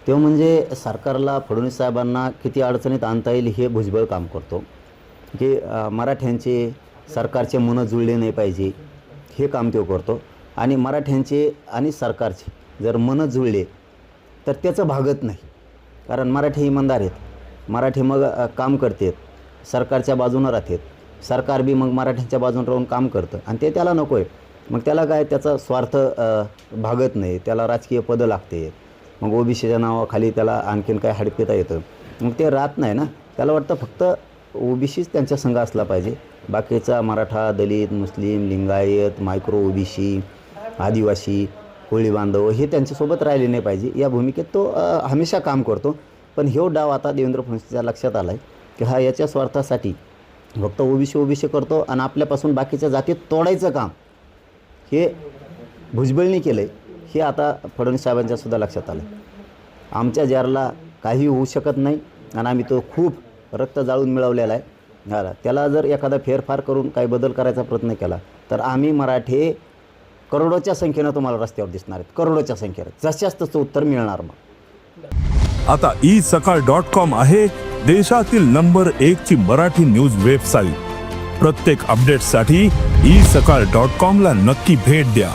तो म्हणजे सरकारला, फडणवीस साहेबांना किती अडचणीत आणता येईल हे भुजबळ काम करतो, की मराठ्यांचे सरकारचे मनं जुळले नाही पाहिजे हे काम तो करतो. आणि मराठ्यांचे आणि सरकारचे जर मनं जुळले तर त्याचं भागत नाही. कारण मराठी इमानदार आहेत, मराठी मग काम करतात, सरकारच्या बाजूनं राहतात, सरकार बी मग मराठ्यांच्या बाजून राहून काम करतं आणि ते त्याला नको आहे. मग त्याला काय, त्याचा स्वार्थ भागत नाही, त्याला राजकीय पदं लागते, मग ओबीसीच्या नावाखाली त्याला आणखीन काय हडपिता येतं, मग ते राहत नाही ना. त्याला वाटतं फक्त ओबीसीच त्यांच्या संघ असला पाहिजे, बाकीचा मराठा, दलित, मुस्लिम, लिंगायत, मायक्रो ओबीसी, आदिवासी, कोळी बांधव हे त्यांच्यासोबत राहिले नाही पाहिजे या भूमिकेत तो हमेशा काम करतो. पण ह्यो डाव आता देवेंद्र फडणवीसच्या लक्षात आला आहे की हा याच्या स्वार्थासाठी फक्त ओबीसी करतो आणि आपल्यापासून बाकीच्या जातीत तोडायचं काम हे भुजबळनी केलं आहे. हे आता फडणवीस साहेबांच्यासुद्धा लक्षात आलं. आमच्या जारला काही होऊ शकत नाही आणि आम्ही तो खूप रक्त जाळून मिळवलेला आहे. त्याला जर एखादा फेरफार करून काही बदल करायचा प्रयत्न केला तर आम्ही मराठे करोडोच्या संख्येनं तुम्हाला रस्त्यावर दिसणार आहेत, करोडोच्या संख्येनं. जशाच तसं उत्तर मिळणार. मग आता isakal.com आहे देशातील नंबर 1 ची मराठी न्यूज वेबसाईट. प्रत्येक अपडेटसाठी isakal.com ला नक्की भेट द्या.